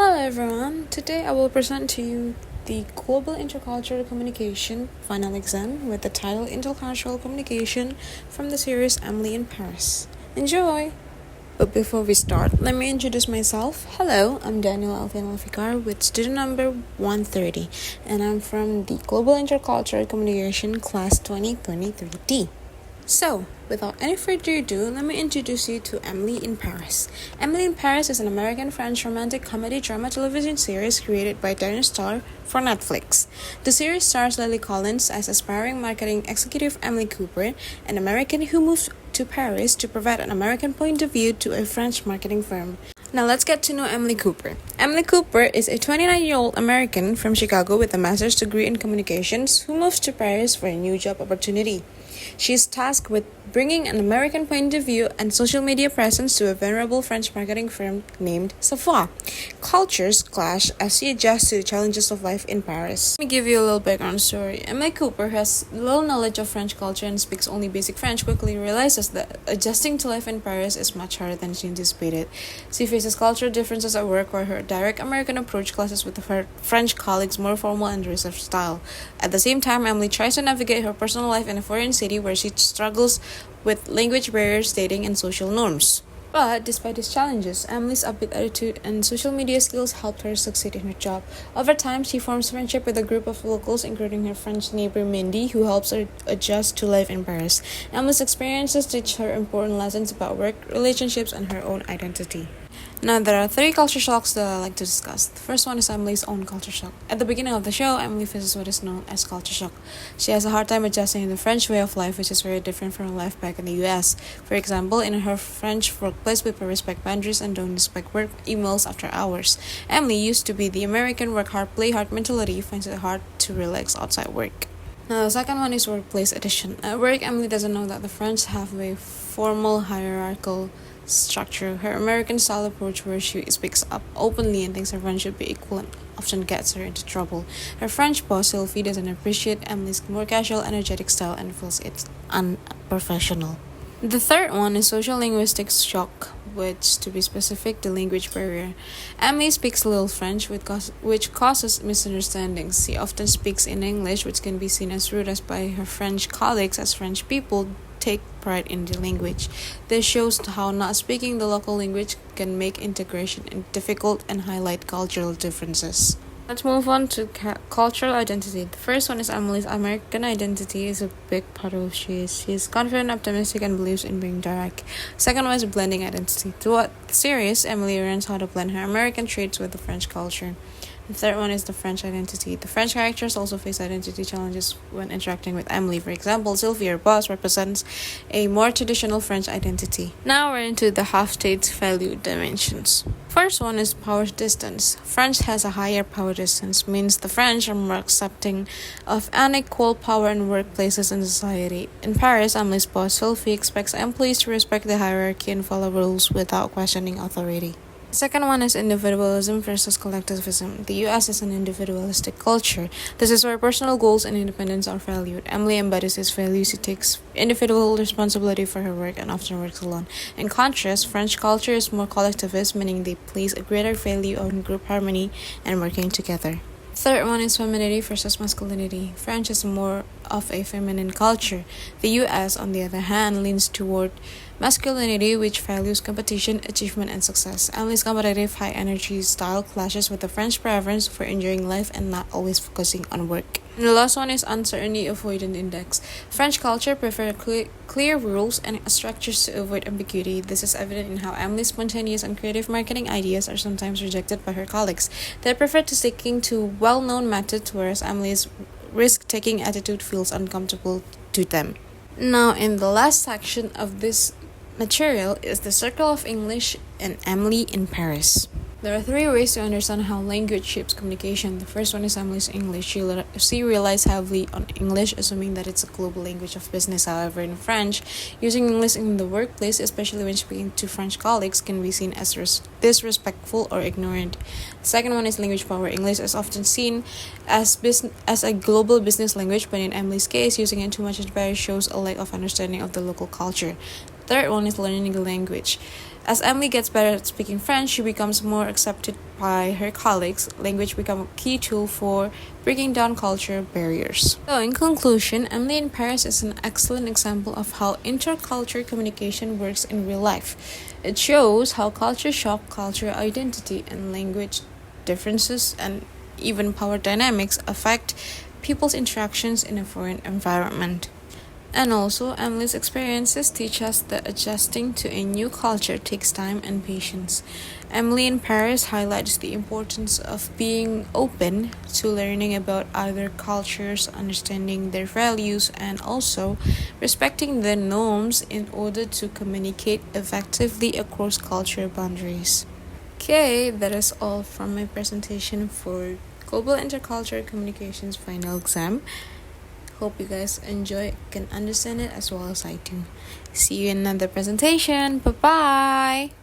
Hello everyone, today I will present to you the Global Intercultural Communication final exam with the title Intercultural Communication from the series Emily in Paris. Enjoy! But before we start, let me introduce myself. Hello, I'm Danielle Elfien with student number 130 and I'm from the Global Intercultural Communication class 2023D. So, without any further ado, let me introduce you to Emily in Paris. Emily in Paris is an American-French romantic comedy drama television series created by Danielle Elfien for Netflix. The series stars Lily Collins as aspiring marketing executive Emily Cooper, an American who moves to Paris to provide an American point of view to a French marketing firm. Now let's get to know Emily Cooper. Emily Cooper is a 29-year-old American from Chicago with a master's degree in communications who moves to Paris for a new job opportunity. She is tasked with bringing an American point of view and social media presence to a venerable French marketing firm named Savoir. Cultures clash as she adjusts to the challenges of life in Paris. Let me give you a little background story. Emily Cooper has little knowledge of French culture and speaks only basic French, quickly realizes that adjusting to life in Paris is much harder than she anticipated. She faces cultural differences at work where her direct American approach clashes with her French colleagues' more formal and reserved style. At the same time, Emily tries to navigate her personal life in a foreign city where she struggles with language barriers, dating, and social norms. But despite these challenges, Emily's upbeat attitude and social media skills helped her succeed in her job. Over time, she forms friendship with a group of locals, including her French neighbor Mindy, who helps her adjust to life in Paris. Emily's experiences teach her important lessons about work, relationships, and her own identity. Now, there are 3 culture shocks that I like to discuss. The first one is Emily's own culture shock. At the beginning of the show, Emily faces what is known as culture shock. She has a hard time adjusting to the French way of life, which is very different from her life back in the US. For example, in her French workplace, people respect boundaries and don't respect work emails after hours. Emily used to be the American work hard, play hard mentality, finds it hard to relax outside work. Now, the second one is workplace edition. At work, Emily doesn't know that the French have a formal hierarchical structure. Her American style approach where she speaks up openly and thinks everyone should be equal and often gets her into trouble. Her French boss Sylvie doesn't appreciate Emily's more casual, energetic style and feels it's unprofessional. The third one is social linguistics shock, which, to be specific, the language barrier. Emily speaks little French, which causes misunderstandings. She often speaks in English, which can be seen as rude as by her French colleagues, as French people take pride in the language. This shows how not speaking the local language can make integration difficult and highlight cultural differences. Let's move on to cultural identity. The first one is Emily's American identity is a big part of who she is. She is confident, optimistic, and believes in being direct. Second one is blending identity. Throughout the series, Emily learns how to blend her American traits with the French culture. The third one is the French identity. The French characters also face identity challenges when interacting with Emily. For example, Sylvie, her boss, represents a more traditional French identity. Now we're into the half-state's value dimensions. First one is power distance. French has a higher power distance, means the French are more accepting of unequal power in workplaces and society. In Paris, Emily's boss, Sylvie, expects employees to respect the hierarchy and follow rules without questioning authority. Second one is individualism versus collectivism. The US is an individualistic culture. This is where personal goals and independence are valued. Emily embodies these values. She takes individual responsibility for her work and often works alone. In contrast, French culture is more collectivist, meaning they place a greater value on group harmony and working together. Third one is femininity versus masculinity. French is more of a feminine culture. The US, on the other hand, leans toward masculinity, which values competition, achievement, and success. Emily's competitive, high-energy style clashes with the French preference for enjoying life and not always focusing on work. And the last one is uncertainty avoidant index. French culture prefers clear rules and structures to avoid ambiguity. This is evident in how Emily's spontaneous and creative marketing ideas are sometimes rejected by her colleagues. They prefer to sticking to well-known methods, whereas Emily's risk-taking attitude feels uncomfortable to them. Now, in the last section of this material is the circle of English and Emily in Paris. There are 3 ways to understand how language shapes communication. The first one is Emily's English. She relies heavily on English, assuming that it's a global language of business. However, in French, using English in the workplace, especially when speaking to French colleagues, can be seen as disrespectful or ignorant. The second one is language power. English is often seen as a global business language, but in Emily's case, using it too much in Paris shows a lack of understanding of the local culture. Third one is learning the language. As Emily gets better at speaking French, she becomes more accepted by her colleagues. Language becomes a key tool for breaking down culture barriers. So, in conclusion, Emily in Paris is an excellent example of how intercultural communication works in real life. It shows how culture shock, cultural identity, and language differences, and even power dynamics affect people's interactions in a foreign environment. And also, Emily's experiences teach us that adjusting to a new culture takes time and patience. Emily in Paris highlights the importance of being open to learning about other cultures, understanding their values, and also respecting their norms in order to communicate effectively across cultural boundaries. Okay, that is all from my presentation for Global Intercultural Communications final exam. Hope you guys enjoy, can understand it as well as I do. See you in another presentation. Bye bye.